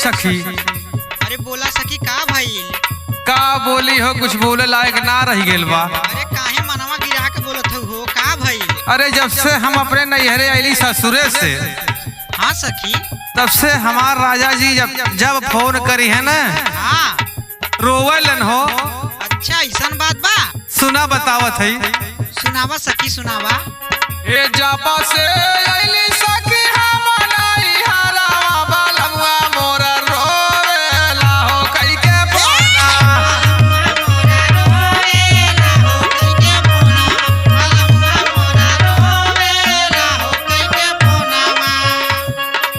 सखी। अरे बोला सखी का भइल? का बोली हो, कुछ बोले लायक ना रह गेल बा। अरे काहे मनवा गिरा के बोलत हो, का भइल? अरे जब से हम अपने नैहरे आईली ससुरे से, हाँ सखी। तब से हमार राजा जी जब फोन करी है ना, हाँ रोवलन हो। अच्छा ऐसन बात बा? सुना बतावत है। सुनावा सखी सुनावा। ए जापा से आईली सखी हम नैहरवा बलमुआ मोरा रोवेला हो कई के बोला।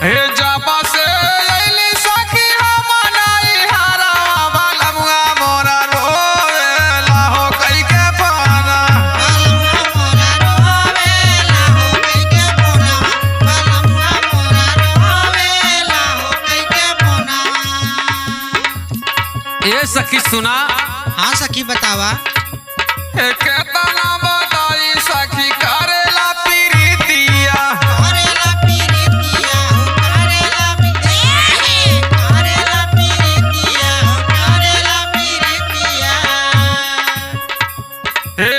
हे जापा से आईली सखी हम नैहरवा बलमुआ मोरा रोवेला हो कई के बोला। ए सखी सुना। हाँ सखी बतावा। केतना बताई सखी करेला प्रीतिया। करेला पीरितिया हो, करेला करेला पीरितिया हो, करेला पीरितिया। हे